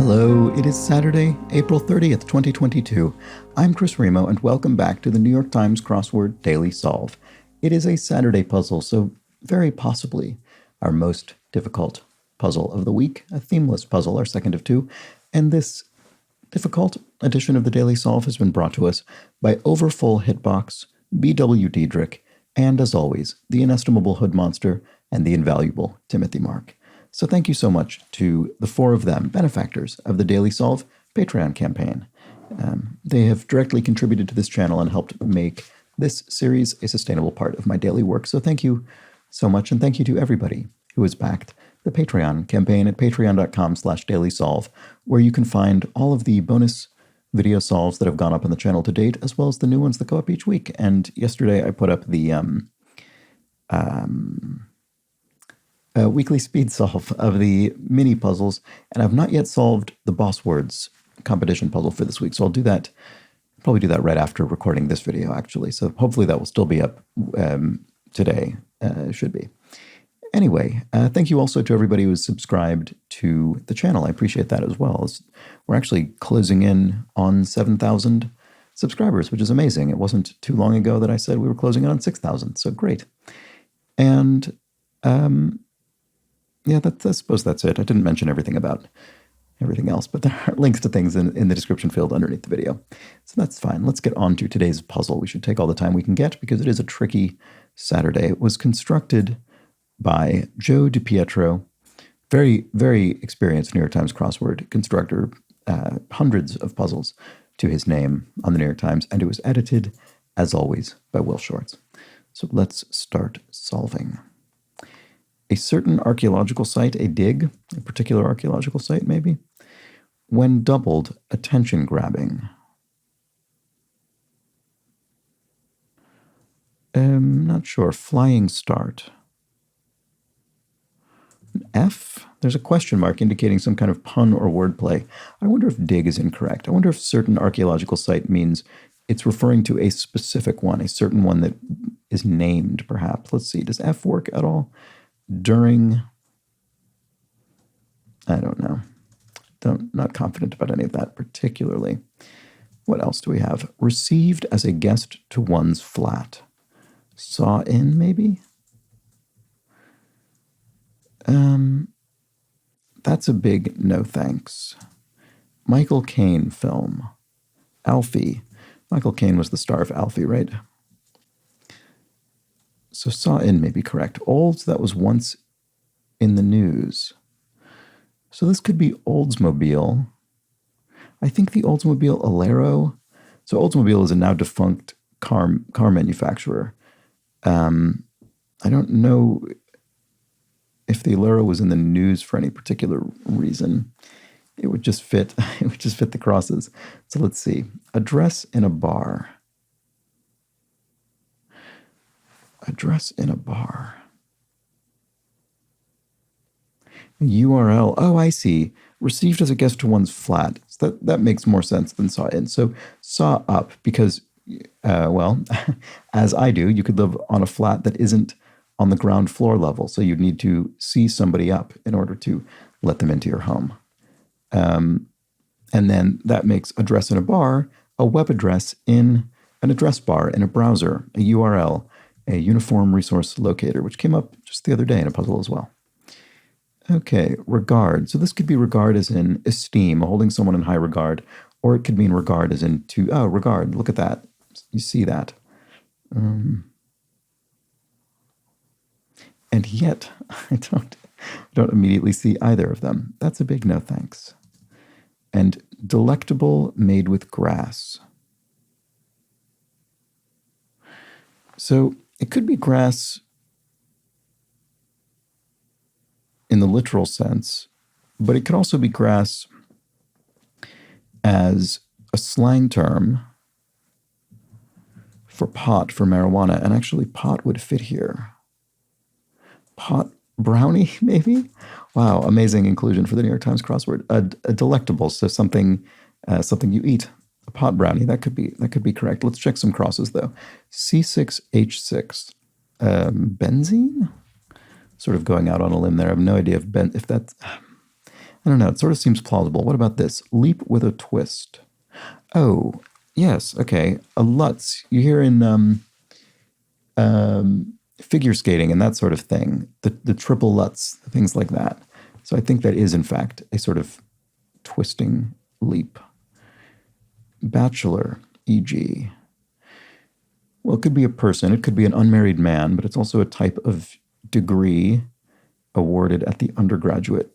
Hello, it is Saturday, April 30th, 2022. I'm Chris Remo, and welcome back to the New York Times Crossword Daily Solve. It is a Saturday puzzle, so very possibly our most difficult puzzle of the week, a themeless puzzle, our second of two, and this difficult edition of the Daily Solve has been brought to us by Overfull Hitbox, B.W. Diedrich, and as always, the inestimable Hood Monster and the invaluable Timothy Mark. So thank you so much to the four of them, benefactors of the Daily Solve Patreon campaign. They have directly contributed to this channel and helped make this series a sustainable part of my daily work. So thank you so much, and thank you to everybody who has backed the Patreon campaign at patreon.com/dailysolve, where you can find all of the bonus video solves that have gone up on the channel to date, as well as the new ones that go up each week. And yesterday I put up the weekly speed solve of the mini puzzles, and I've not yet solved the boss words competition puzzle for this week, so I'll do that, probably do that right after recording this video, actually. So hopefully that will still be up today, should be. Anyway, thank you also to everybody who has subscribed to the channel. I appreciate that as well. We're actually closing in on 7,000 subscribers, which is amazing. It wasn't too long ago that I said we were closing in on 6,000, so great. And yeah, I suppose that's it. I didn't mention everything about everything else, but there are links to things in the description field underneath the video. So that's fine. Let's get on to today's puzzle. We should take all the time we can get because it is a tricky Saturday. It was constructed by Joe DiPietro, very, very experienced New York Times crossword constructor, hundreds of puzzles to his name on the New York Times, and it was edited, as always, by Will Shorts. So let's start solving. A certain archaeological site, a dig, a particular archaeological site maybe, when doubled, attention-grabbing. Not sure. Flying start. An F? There's a question mark indicating some kind of pun or wordplay. I wonder if dig is incorrect. I wonder if certain archaeological site means it's referring to a specific one, a certain one that is named, perhaps. Let's see. Does F work at all? During, I don't know. Not confident about any of that particularly. What else do we have? Received as a guest to one's flat. Saw in, maybe? That's a big no thanks. Michael Caine film. Alfie. Michael Caine was the star of Alfie, right? So saw in may be correct. Olds, that was once in the news. So this could be Oldsmobile. I think the Oldsmobile Alero. So Oldsmobile is a now defunct car manufacturer. I don't know if the Alero was in the news for any particular reason. It would just fit. It would just fit the crosses. So let's see. Address in a bar. Address in a bar. URL. Oh, I see. Received as a guest to one's flat. So that makes more sense than saw in. So saw up because, well, as I do, you could live on a flat that isn't on the ground floor level. So you'd need to see somebody up in order to let them into your home. And then that makes address in a bar a web address in an address bar in a browser, a URL, a uniform resource locator, which came up just the other day in a puzzle as well. Okay, regard. So this could be regard as in esteem, holding someone in high regard, or it could mean regard as in to, oh, regard, look at that. You see that. And yet, I don't immediately see either of them. That's a big no thanks. And delectable made with grass. So it could be grass in the literal sense, but it could also be grass as a slang term for pot, for marijuana, and actually pot would fit here. Pot brownie, maybe? Wow, amazing inclusion for the New York Times crossword. A delectable, so something you eat. A pot brownie, that could be correct. Let's check some crosses though. C6H6, benzene? Sort of going out on a limb there. I have no idea if that's. I don't know. It sort of seems plausible. What about this? Leap with a twist. Oh, yes. Okay. A Lutz. You hear in figure skating and that sort of thing. The triple Lutz, things like that. So I think that is, in fact, a sort of twisting leap. Bachelor, e.g. Well, it could be a person. It could be an unmarried man, but it's also a type of degree awarded at the undergraduate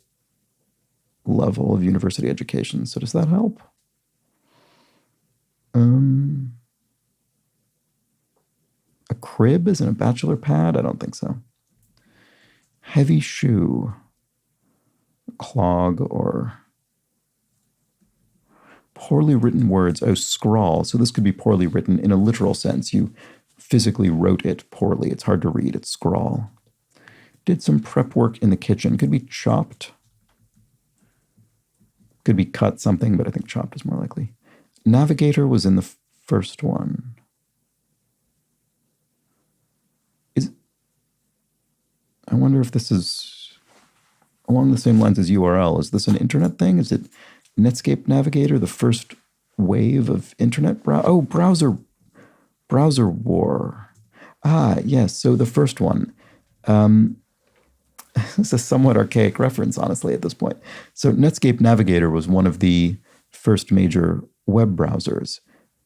level of university education. So does that help? A crib isn't a bachelor pad? I don't think so. Heavy shoe, clog, or poorly written words. Oh, scrawl. So this could be poorly written in a literal sense. You physically wrote it poorly. It's hard to read. It's scrawl. Did some prep work in the kitchen. Could be chopped. Could be cut something, but I think chopped is more likely. Navigator was in the first one. I wonder if this is along the same lines as URL. Is this an internet thing? Is it Netscape Navigator, the first wave of internet browser war? Ah, yes. So the first one. It's a somewhat archaic reference, honestly, at this point. So Netscape Navigator was one of the first major web browsers.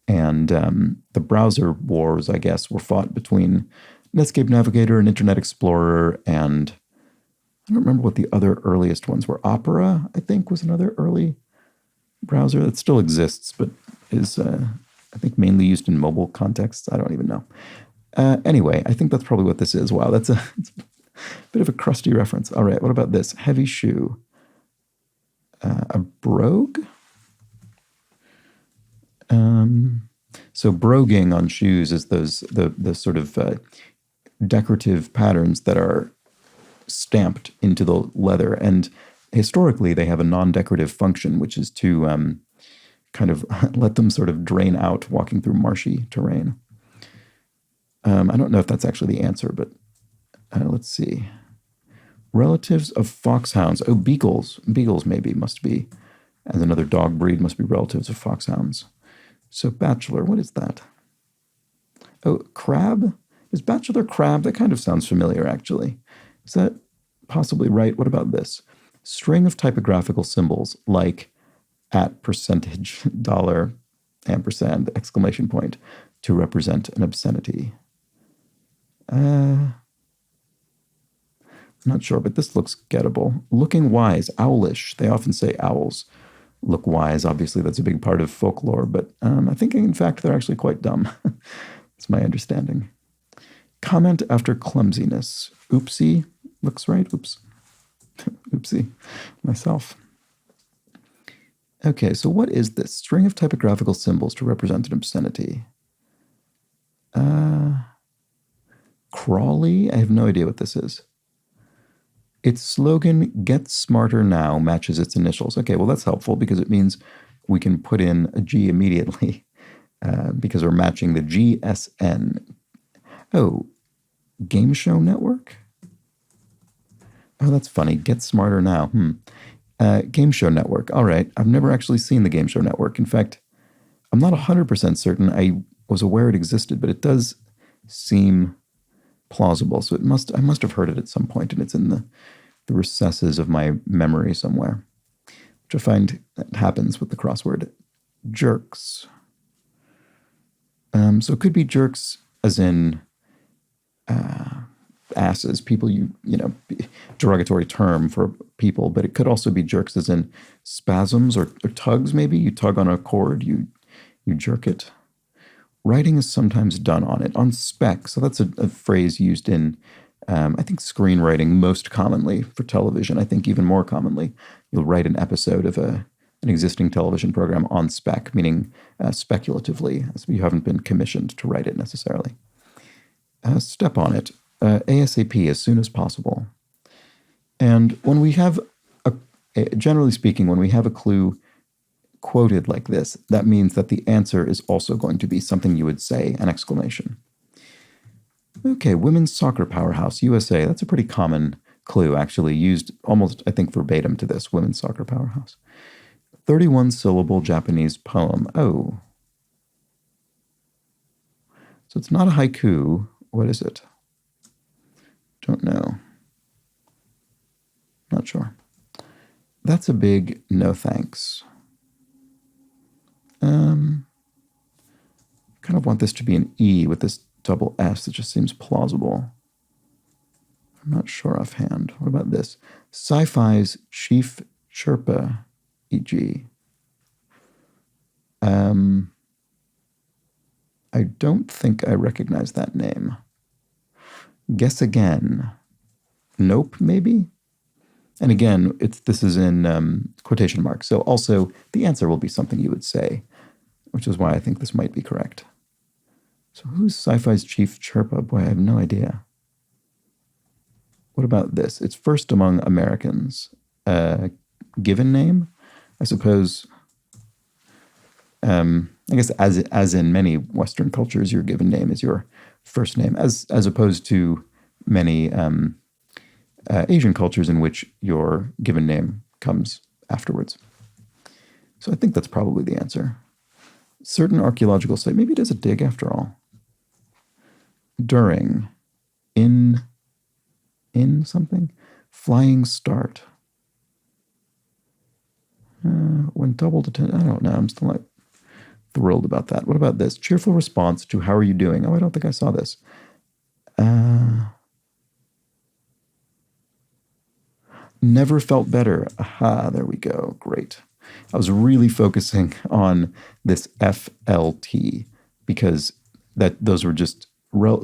And the browser wars, I guess, were fought between Netscape Navigator and Internet Explorer, and I don't remember what the other earliest ones were. Opera, I think, was another early browser that still exists, but is, I think, mainly used in mobile contexts. I don't even know. Anyway, I think that's probably what this is. Wow, it's a bit of a crusty reference. All right, what about this? Heavy shoe. A brogue? So broguing on shoes is the sort of decorative patterns that are stamped into the leather, and historically they have a non-decorative function, which is to kind of let them sort of drain out walking through marshy terrain. I don't know if that's actually the answer, but let's see. Relatives of foxhounds. Oh, beagles. Beagles maybe must be, as another dog breed, must be relatives of foxhounds. So bachelor, what is that? Oh, crab? Is bachelor crab? That kind of sounds familiar, actually. Is that possibly right? What about this? String of typographical symbols like at, percentage, dollar, ampersand, exclamation point, to represent an obscenity. Not sure, but this looks gettable. Looking wise, owlish. They often say owls look wise. Obviously, that's a big part of folklore, but I think, in fact, they're actually quite dumb. That's my understanding. Comment after clumsiness. Oopsie. Looks right. Oops. Oopsie. Myself. Okay, so what is this? String of typographical symbols to represent an obscenity. Crawley? I have no idea what this is. Its slogan, Get Smarter Now, matches its initials. Okay, well, that's helpful because it means we can put in a G immediately because we're matching the GSN. Oh, Game Show Network? Oh, that's funny. Get Smarter Now. Game Show Network. All right. I've never actually seen the Game Show Network. In fact, I'm not 100% certain. I was aware it existed, but it does seem plausible. So I must have heard it at some point, and it's in the recesses of my memory somewhere, which I find that happens with the crossword. Jerks. So it could be jerks as in asses, people derogatory term for people, but it could also be jerks as in spasms or tugs, maybe. You tug on a cord, you jerk it. Writing is sometimes done on it, on spec. So that's a phrase used in, I think, screenwriting most commonly for television. I think even more commonly, you'll write an episode of an existing television program on spec, meaning speculatively, as you haven't been commissioned to write it necessarily. Step on it, ASAP, as soon as possible. And when we have, generally speaking, when we have a clue quoted like this, that means that the answer is also going to be something you would say, an exclamation. Okay, women's soccer powerhouse, USA. That's a pretty common clue actually used almost, I think, verbatim to this women's soccer powerhouse. 31-syllable Japanese poem. Oh. So it's not a haiku. What is it? Don't know. Not sure. That's a big no thanks. Kind of want this to be an E with this double S. It just seems plausible. I'm not sure offhand. What about this? Sci-fi's Chief Chirpa, e.g. I don't think I recognize that name. Guess again. Nope, maybe? And again, this is in quotation marks. So also, the answer will be something you would say, which is why I think this might be correct. So who's Sci-Fi's Chief Chirpa? Boy, I have no idea. What about this? It's first among Americans. Given name? I suppose, I guess as in many Western cultures, your given name is your first name, as opposed to many Asian cultures in which your given name comes afterwards. So I think that's probably the answer. Certain archaeological site, maybe it is a dig after all. During, in something, flying start. When doubled attention, I don't know, I'm still not thrilled about that. What about this? Cheerful response to how are you doing? Oh, I don't think I saw this. Never felt better. Aha, there we go. Great. I was really focusing on this FLT because those were just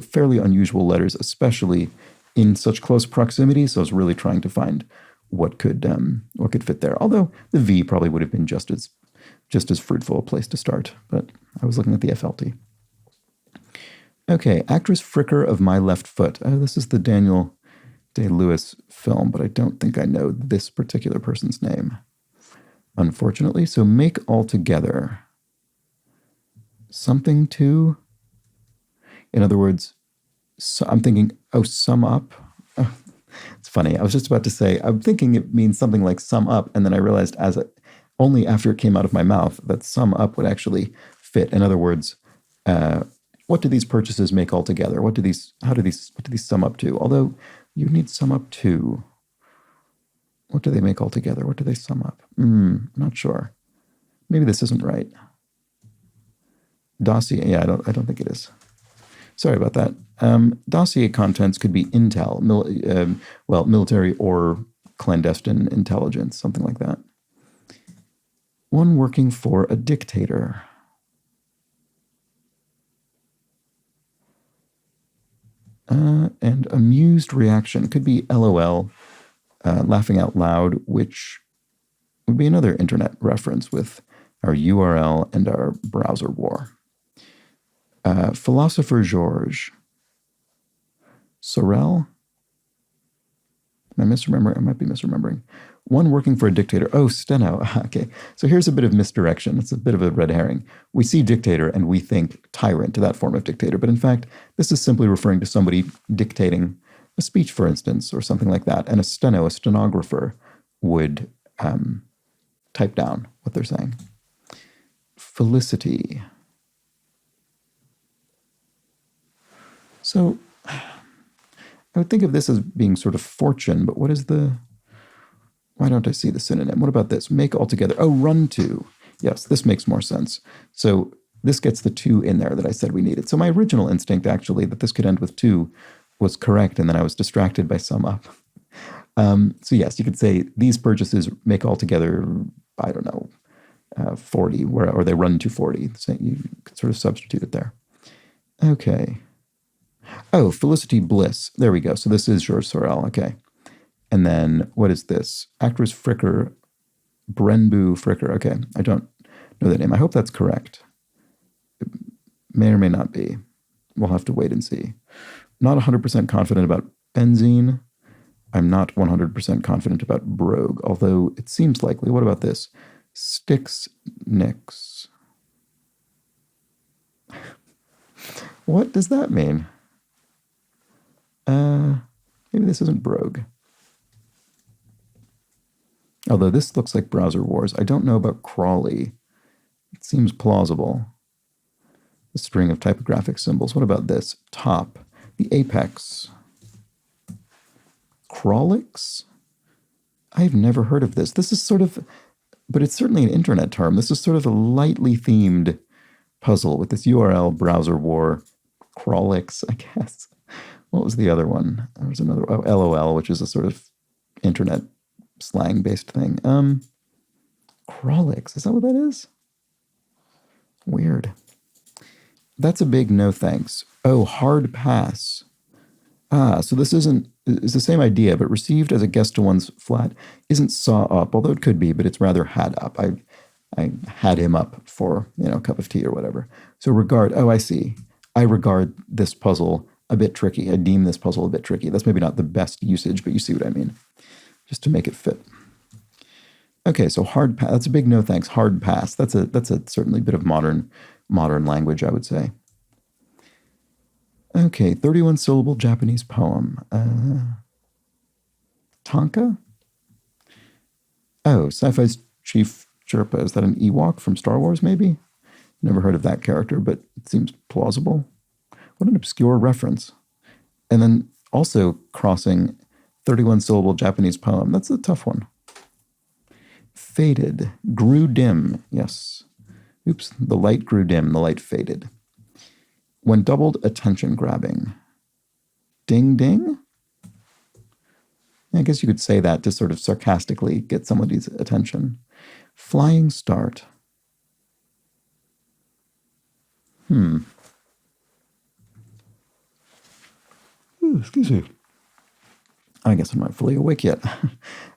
fairly unusual letters, especially in such close proximity. So I was really trying to find what could fit there. Although the V probably would have been just as fruitful a place to start. But I was looking at the FLT. Okay, actress Fricker of My Left Foot. Oh, this is the Daniel Day-Lewis film, but I don't think I know this particular person's name, unfortunately. So make altogether something to, in other words, so I'm thinking, sum up. Oh, it's funny. I was just about to say, I'm thinking it means something like sum up, and then I realized only after it came out of my mouth that sum up would actually fit. In other words, what do these purchases make altogether? What do these sum up to? Although you need sum up to. What do they make altogether? What do they sum up? Not sure. Maybe this isn't right. Dossier. Yeah, I don't think it is. Sorry about that. Dossier contents could be intel, military or clandestine intelligence, something like that. One working for a dictator. And amused reaction could be LOL, laughing out loud, which would be another internet reference with our URL and our browser war. Philosopher Georges. Sorel? Am I misremembering? I might be misremembering. One working for a dictator. Oh, steno. Okay. So here's a bit of misdirection. It's a bit of a red herring. We see dictator and we think tyrant to that form of dictator. But in fact, this is simply referring to somebody dictating a speech, for instance, or something like that. And a stenographer, would type down what they're saying. Felicity. So I would think of this as being sort of fortune, but why don't I see the synonym? What about this? Make altogether. Oh, run to. Yes, this makes more sense. So this gets the to in there that I said we needed. So my original instinct, actually, that this could end with to was correct, and then I was distracted by sum up. So yes, you could say these purchases make altogether, I don't know, 40, or they run to 40. So you could sort of substitute it there. Okay. Oh, Felicity Bliss. There we go. So this is Georges Sorel. Okay. And then what is this? Actress Fricker, Brenbu Fricker. Okay. I don't know that name. I hope that's correct. It may or may not be. We'll have to wait and see. Not 100% confident about benzene. I'm not 100% confident about brogue, although it seems likely. What about this? Styx Nix. What does that mean? Maybe this isn't brogue. Although this looks like Browser Wars. I don't know about Crawley. It seems plausible. The string of typographic symbols. What about this? Top. The apex. Crawlix? I've never heard of this. This is sort of, but it's certainly an internet term. This is sort of a lightly themed puzzle with this URL, browser war, Crawlix, I guess. What was the other one? There was another, LOL, which is a sort of internet slang-based thing. Crawlix, is that what that is? Weird. That's a big no thanks. Oh, hard pass. Ah, so this is the same idea, but received as a guest to one's flat isn't saw up, although it could be, but it's rather had up. I had him up for, a cup of tea or whatever. So regard, oh, I see. I regard this puzzle a bit tricky. I deem this puzzle a bit tricky. That's maybe not the best usage, but you see what I mean. Just to make it fit. Okay, so hard pass. That's a big no thanks. Hard pass. That's a certainly bit of modern language, I would say. Okay, 31 syllable Japanese poem. Tonka? Oh, Sci-Fi's Chief Chirpa. Is that an Ewok from Star Wars, maybe? Never heard of that character, but it seems plausible. What an obscure reference. And then also crossing 31 syllable Japanese poem. That's a tough one. Faded. Grew dim. Yes. Oops, the light grew dim, the light faded. When doubled, attention grabbing. Ding ding? I guess you could say that to sort of sarcastically get somebody's attention. Flying start. Ooh, excuse me. I guess I'm not fully awake yet.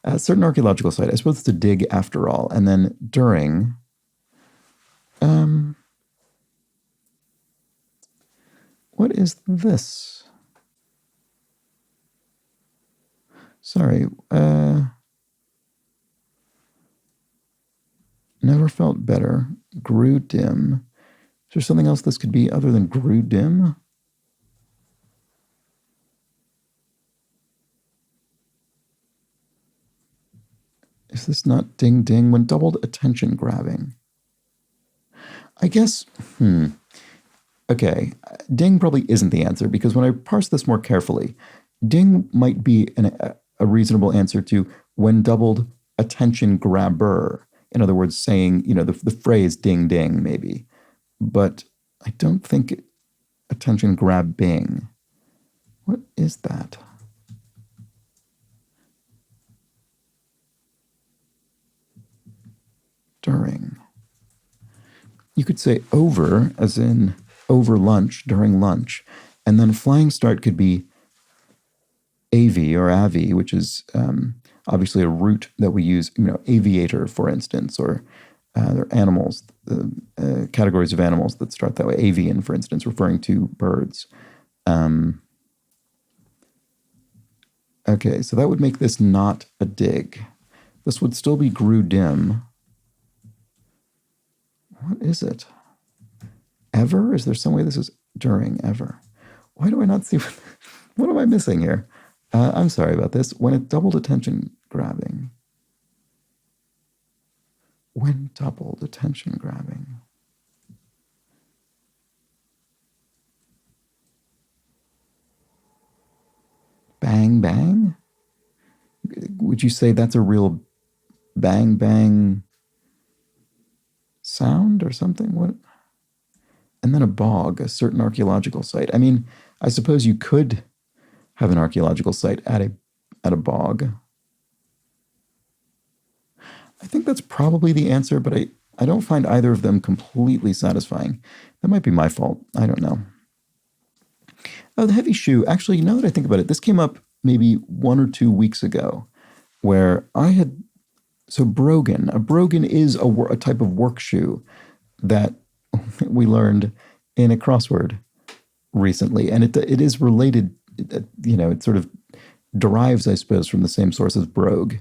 A certain archaeological site. I suppose it's a dig after all. And then during... what is this? Sorry. Never felt better. Grew dim. Is there something else this could be other than grew dim? Is this not ding ding? When doubled, attention grabbing. I guess, Okay, ding probably isn't the answer because when I parse this more carefully, ding might be a reasonable answer to when doubled, attention grabber. In other words, saying, the phrase ding ding maybe. But I don't think attention grabbing. What is that? During. You could say over, as in over lunch, during lunch. And then flying start could be AV or AVI, which is obviously a root that we use, aviator, for instance, or there are animals, categories of animals that start that way. Avian, for instance, referring to birds. Okay, so that would make this not a dig. This would still be grew dim. What is it? Ever? Is there some way this is during ever? Why do I not see? What am I missing here? I'm sorry about this. When it doubled attention grabbing. When doubled attention grabbing. Bang bang? Would you say that's a real bang bang sound or something? What? And then a bog, a certain archaeological site. I mean, I suppose you could have an archaeological site at a bog. I think that's probably the answer, but I don't find either of them completely satisfying. That might be my fault. I don't know. Oh, the heavy shoe. Actually, now that I think about it, this came up maybe 1 or 2 weeks ago where I had... So brogan. A brogan is a type of work shoe that we learned in a crossword recently. And it is related, it sort of derives, I suppose, from the same source as brogue,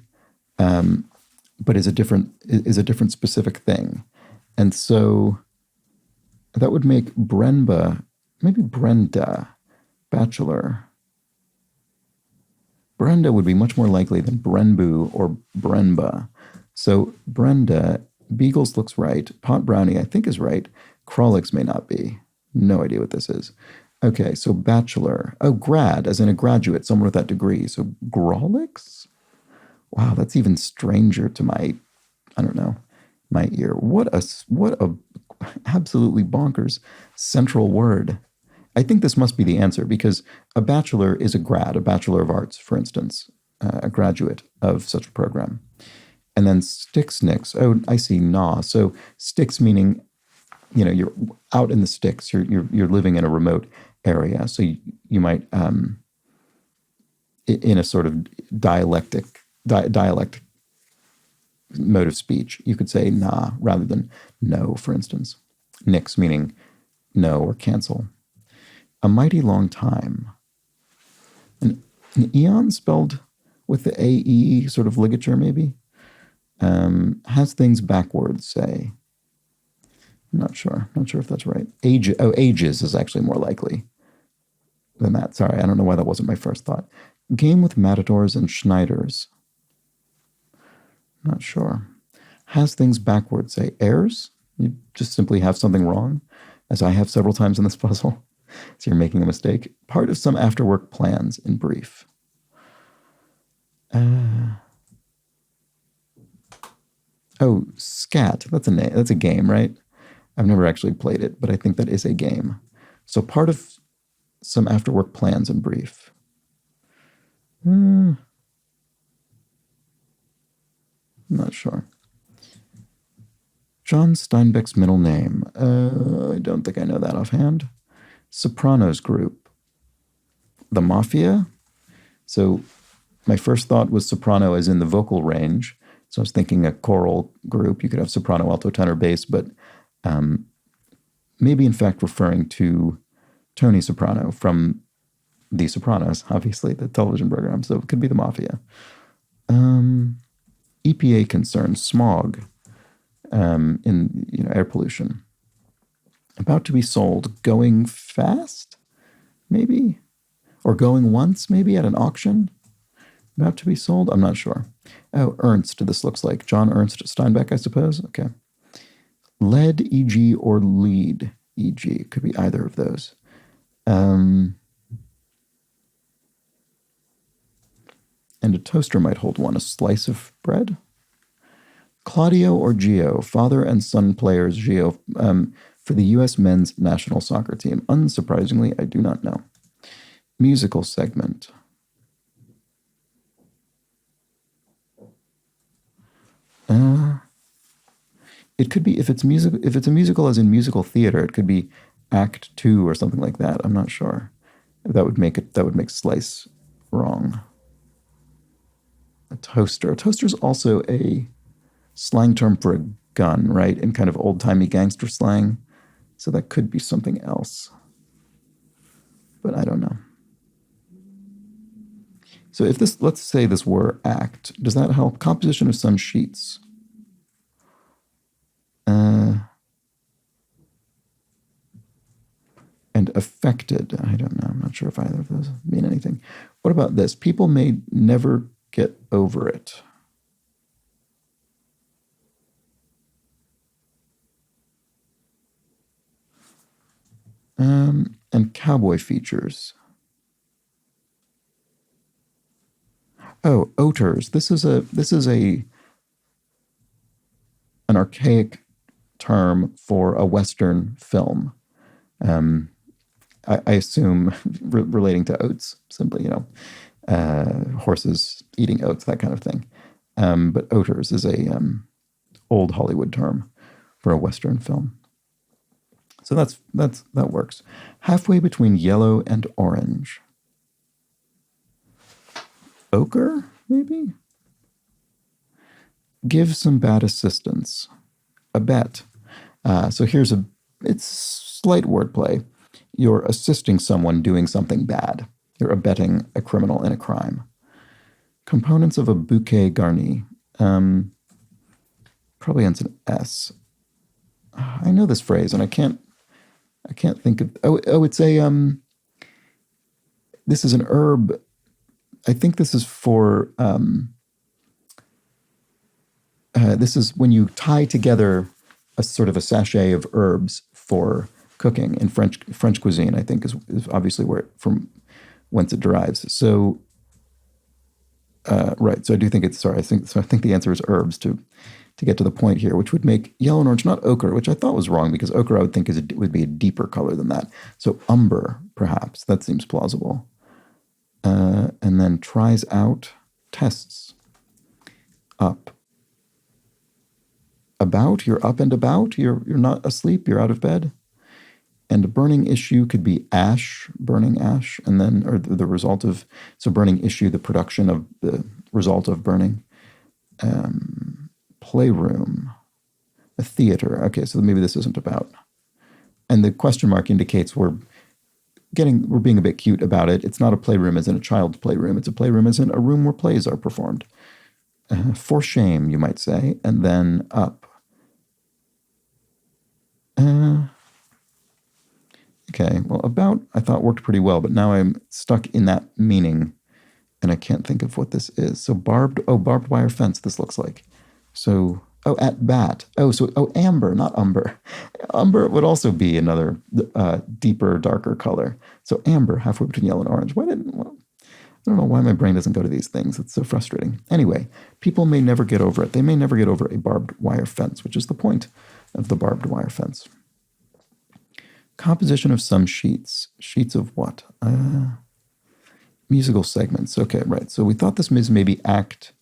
but is a different specific thing. And so that would make Brenba, maybe Brenda, bachelor. Brenda would be much more likely than Brenbu or Brenba. So Brenda, Beagles looks right. Pot Brownie, I think, is right. Crawlix may not be. No idea what this is. Okay, so bachelor. Oh, grad, as in a graduate, someone with that degree. So Grawlix? Wow, that's even stranger to my, I don't know, my ear. What a absolutely bonkers central word. I think this must be the answer because a bachelor is a grad, a bachelor of arts, for instance, a graduate of such a program. And then sticks nicks. Oh, I see. Nah. So sticks meaning, you're out in the sticks. You're living in a remote area. So you might, in a sort of dialect mode of speech, you could say nah rather than no, for instance. Nix meaning no or cancel. A mighty long time. An eon spelled with the AE sort of ligature, maybe? Has things backwards, say. I'm not sure. Not sure if that's right. Ages is actually more likely than that. Sorry, I don't know why that wasn't my first thought. Game with Matadors and Schneiders. Not sure. Has things backwards, say. Heirs? You just simply have something wrong, as I have several times in this puzzle. So you're making a mistake. Part of some after-work plans, in brief. Oh, Scat. That's a name. That's a game, right? I've never actually played it, but I think that is a game. So part of some after-work plans, in brief. I'm not sure. John Steinbeck's middle name. I don't think I know that offhand. Sopranos group. The Mafia? So my first thought was soprano as in the vocal range. So I was thinking a choral group. You could have soprano, alto, tenor, bass, but maybe in fact referring to Tony Soprano from The Sopranos, obviously, the television program. So it could be the Mafia. EPA concerns, smog in air pollution. About to be sold, going fast, maybe? Or going once, maybe, at an auction? About to be sold? I'm not sure. Oh, Ernst, this looks like. John Ernst Steinbeck, I suppose? Okay. Lead, e.g., or lead, e.g. Could be either of those. And a toaster might hold one. A slice of bread? Claudio or Gio, father and son players, Gio, for the U.S. men's national soccer team. Unsurprisingly, I do not know. Musical segment. It could be if it's a musical as in musical theater, it could be Act 2 or something like that. I'm not sure. That would make slice wrong. A toaster. A toaster is also a slang term for a gun, right? In kind of old-timey gangster slang. So that could be something else. But I don't know. So if this, let's say this were act, does that help? Composition of some sheets. And affected. I don't know. I'm not sure if either of those mean anything. What about this? People may never get over it. And cowboy features. Oh, oters. This is an archaic term for a Western film. I assume relating to oats, simply, horses eating oats, that kind of thing. But oters is a old Hollywood term for a Western film. So that works. Halfway between yellow and orange. Ochre, maybe? Give some bad assistance. Abet. So it's slight wordplay. You're assisting someone doing something bad. You're abetting a criminal in a crime. Components of a bouquet garni. Probably ends in S. I know this phrase, and I can't think of. Oh, it's a. This is an herb I think this is for, this is when you tie together a sort of a sachet of herbs for cooking in French cuisine, I think is obviously from whence it derives. So, right. So I do think it's, sorry, I think the answer is herbs to get to the point here, which would make yellow and orange not ochre, which I thought was wrong because ochre I would think would be a deeper color than that. So umber, perhaps. That seems plausible. And then tries out, tests. Up. About, you're up and about, you're not asleep, you're out of bed. And a burning issue could be ash, burning ash, and then, or the result of, so burning issue, the production of the result of burning. Playroom, a theater. Okay, so maybe this isn't about. And the question mark indicates we're being a bit cute about it. It's not a playroom as in a child's playroom. It's a playroom as in a room where plays are performed. For shame, you might say, and then up. Okay, well, about I thought worked pretty well, but now I'm stuck in that meaning, and I can't think of what this is. So barbed wire fence, this looks like. So, at bat. Amber, not umber. Umber would also be another deeper, darker color. So amber, halfway between yellow and orange. I don't know why my brain doesn't go to these things. It's so frustrating. Anyway, people may never get over it. They may never get over a barbed wire fence, which is the point of the barbed wire fence. Composition of some sheets. Sheets of what? Musical segments. Okay, right. So we thought this was maybe act.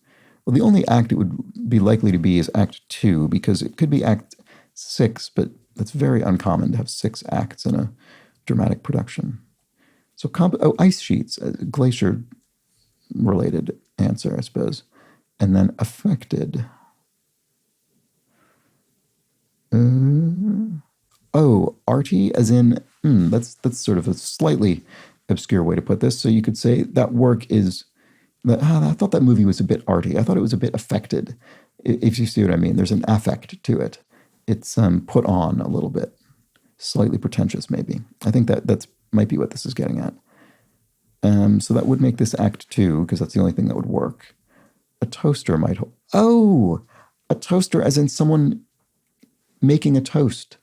Well, the only act it would be likely to be is Act 2, because it could be Act 6, but that's very uncommon to have 6 acts in a dramatic production. So, ice sheets, glacier-related answer, I suppose. And then affected. Arty, as in, that's sort of a slightly obscure way to put this. So you could say that work is, I thought that movie was a bit arty. I thought it was a bit affected, if you see what I mean. There's an affect to it. It's put on a little bit. Slightly pretentious, maybe. I think that's might be what this is getting at. So that would make this Act 2, because that's the only thing that would work. A toaster might hold. A toaster as in someone making a toast.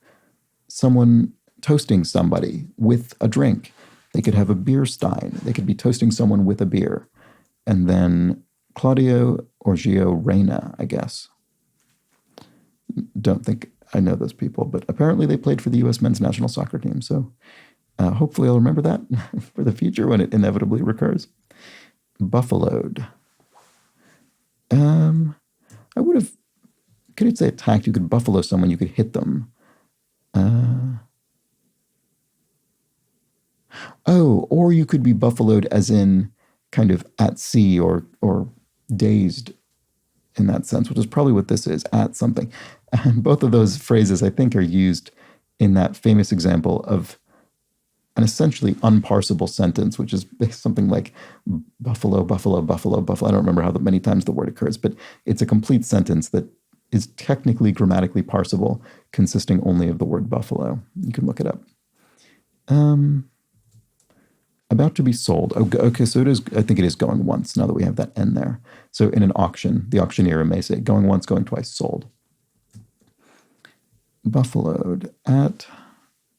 Someone toasting somebody with a drink. They could have a beer stein. They could be toasting someone with a beer. And then Claudio Orgio Reyna, I guess. Don't think I know those people, but apparently they played for the U.S. men's national soccer team. So hopefully I'll remember that for the future when it inevitably recurs. Buffaloed. I would have, could it say attacked? You could buffalo someone, you could hit them. Or you could be buffaloed as in kind of at sea or dazed in that sense, which is probably what this is, at something. And both of those phrases, I think, are used in that famous example of an essentially unparsable sentence, which is something like buffalo, buffalo, buffalo, buffalo. I don't remember how many times the word occurs, but it's a complete sentence that is technically grammatically parsable, consisting only of the word buffalo. You can look it up. About to be sold. Okay, so it is. I think it is going once now that we have that N there. So in an auction, the auctioneer may say going once, going twice, sold. Buffaloed, at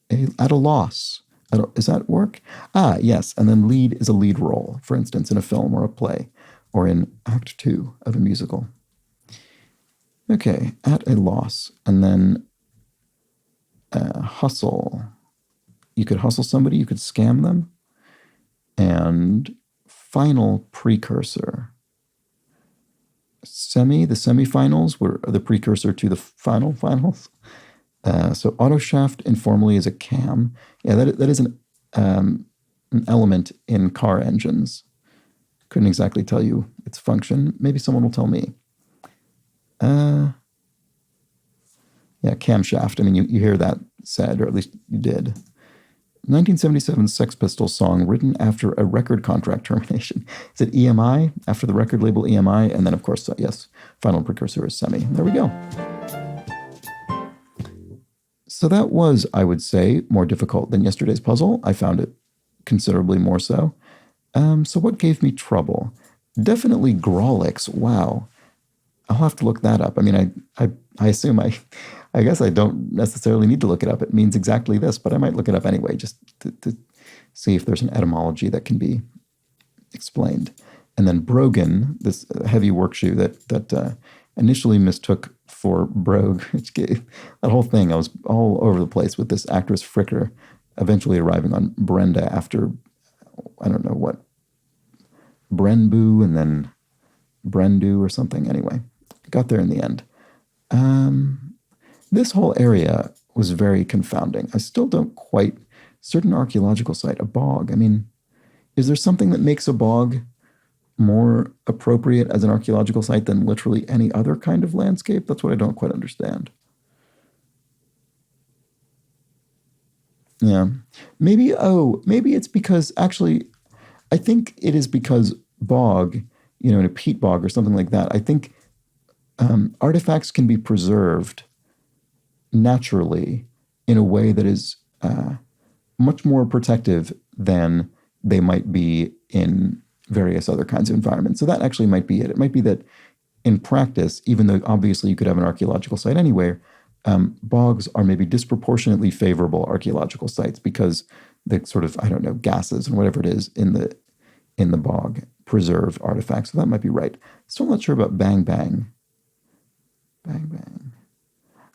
a loss. Is that work? Yes. And then lead is a lead role, for instance, in a film or a play, or in Act 2 of a musical. Okay, at a loss. And then hustle. You could hustle somebody, you could scam them. And final precursor. The semifinals were the precursor to the finals. So autoshaft informally is a cam. Yeah, that is an element in car engines. Couldn't exactly tell you its function. Maybe someone will tell me. Yeah, camshaft. I mean, you hear that said, or at least you did. 1977 Sex Pistols song written after a record contract termination. Is it EMI? After the record label EMI? And then, of course, yes, final precursor is semi. There we go. So that was, I would say, more difficult than yesterday's puzzle. I found it considerably more so. So what gave me trouble? Definitely Grawlix. Wow. I'll have to look that up. I mean, I assume I guess I don't necessarily need to look it up. It means exactly this, but I might look it up anyway just to see if there's an etymology that can be explained. And then Brogan, this heavy work shoe that initially mistook for Brogue, which gave that whole thing. I was all over the place with this actress Fricker, eventually arriving on Brenda after I don't know what Brenbu and then Brendu or something. Anyway, got there in the end. This whole area was very confounding. I still don't quite certain archaeological site, a bog. I mean, is there something that makes a bog more appropriate as an archaeological site than literally any other kind of landscape? That's what I don't quite understand. Yeah. Maybe it's because actually, I think it is because bog, in a peat bog or something like that, I think artifacts can be preserved naturally in a way that is much more protective than they might be in various other kinds of environments. So that actually might be it. It might be that in practice, even though obviously you could have an archaeological site anywhere, bogs are maybe disproportionately favorable archaeological sites because the sort of, I don't know, gases and whatever it is in the bog preserve artifacts. So that might be right. Still not sure about Bang Bang. Bang Bang.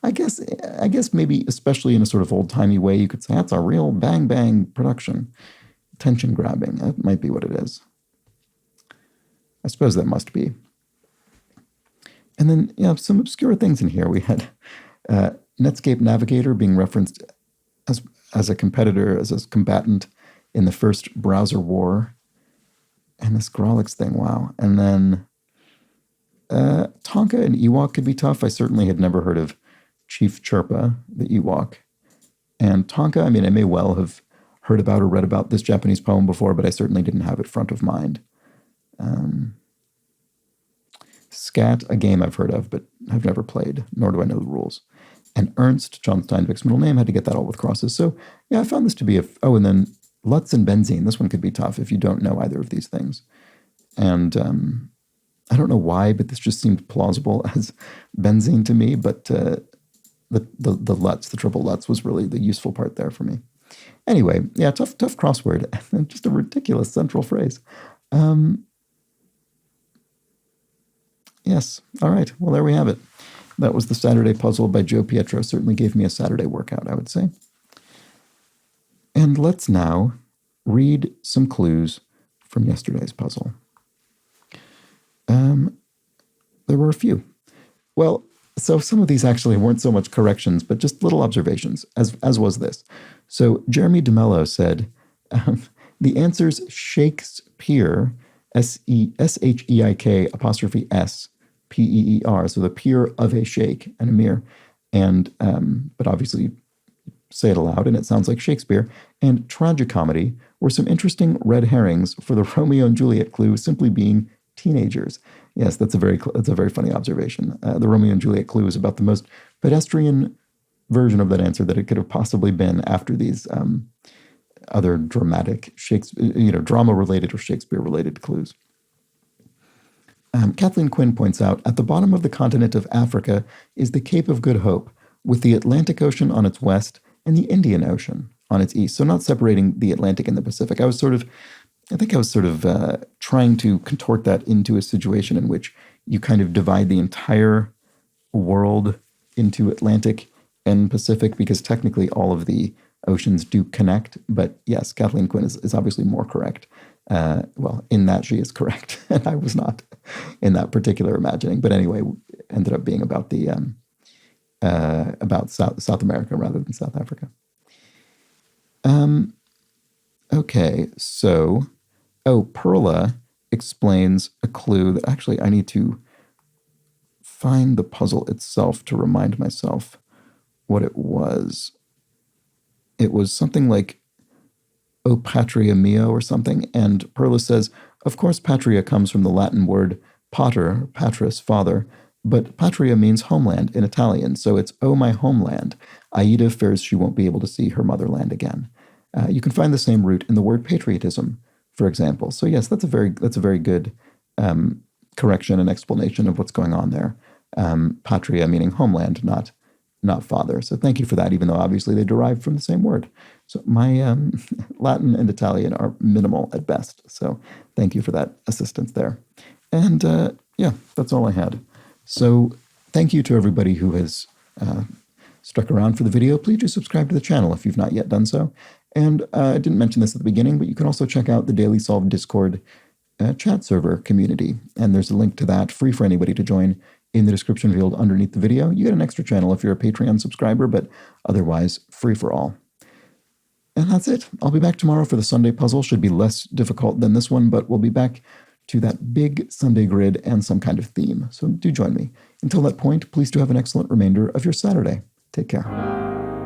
I guess maybe, especially in a sort of old-timey way, you could say that's a real Bang Bang production. Tension grabbing. That might be what it is. I suppose that must be. And then, some obscure things in here. We had Netscape Navigator being referenced as a competitor, as a combatant in the first browser war. And this Grawlix thing, wow. And then Tonka and Ewok could be tough. I certainly had never heard of Chief Chirpa, the Ewok. And Tonka, I mean, I may well have heard about or read about this Japanese poem before, but I certainly didn't have it front of mind. Scat, a game I've heard of, but I've never played, nor do I know the rules. And Ernst, John Steinbeck's middle name, had to get that all with crosses. So, I found this to be and then Lutz and Benzene. This one could be tough if you don't know either of these things. And I don't know why, but this just seemed plausible as benzene to me, but the Lutz, the triple Lutz, was really the useful part there for me. Anyway, tough crossword. Just a ridiculous central phrase. Yes. All right. Well, there we have it. That was the Saturday puzzle by Joe Pietro. Certainly gave me a Saturday workout, I would say. And let's now read some clues from yesterday's puzzle. There were a few. Well, so some of these actually weren't so much corrections, but just little observations, as was this. So Jeremy DeMello said, the answer's Shakespeare, Sheik apostrophe S, P-E-E-R, so the peer of a shake and a mere. And, but obviously say it aloud, and it sounds like Shakespeare. And tragicomedy were some interesting red herrings for the Romeo and Juliet clue simply being teenagers. Yes, that's a very funny observation. The Romeo and Juliet clue is about the most pedestrian version of that answer that it could have possibly been after these other dramatic drama-related or Shakespeare-related clues. Kathleen Quinn points out, at the bottom of the continent of Africa is the Cape of Good Hope, with the Atlantic Ocean on its west and the Indian Ocean on its east. So not separating the Atlantic and the Pacific. I think I was sort of trying to contort that into a situation in which you kind of divide the entire world into Atlantic and Pacific, because technically all of the oceans do connect. But yes, Kathleen Quinn is obviously more correct. In that she is correct, and I was not in that particular imagining. But anyway, ended up being about the about South America rather than South Africa. Okay, so Perla explains a clue that actually I need to find the puzzle itself to remind myself what it was. It was something like O Patria Mio or something, and Perla says, of course patria comes from the Latin word pater, patris, father, but patria means homeland in Italian, so it's oh my homeland. Aida fears she won't be able to see her motherland again. You can find the same root in the word patriotism for example. So yes, that's a very good correction and explanation of what's going on there. Patria meaning homeland, not father. So thank you for that, even though obviously they derive from the same word. So my Latin and Italian are minimal at best. So thank you for that assistance there. And yeah, that's all I had. So thank you to everybody who has stuck around for the video. Please do subscribe to the channel if you've not yet done so. And I didn't mention this at the beginning, but you can also check out the Daily Solve Discord chat server community. And there's a link to that, free for anybody to join, in the description field underneath the video. You get an extra channel if you're a Patreon subscriber, but otherwise free for all. And that's it. I'll be back tomorrow for the Sunday puzzle. Should be less difficult than this one, but we'll be back to that big Sunday grid and some kind of theme. So do join me. Until that point, please do have an excellent remainder of your Saturday. Take care.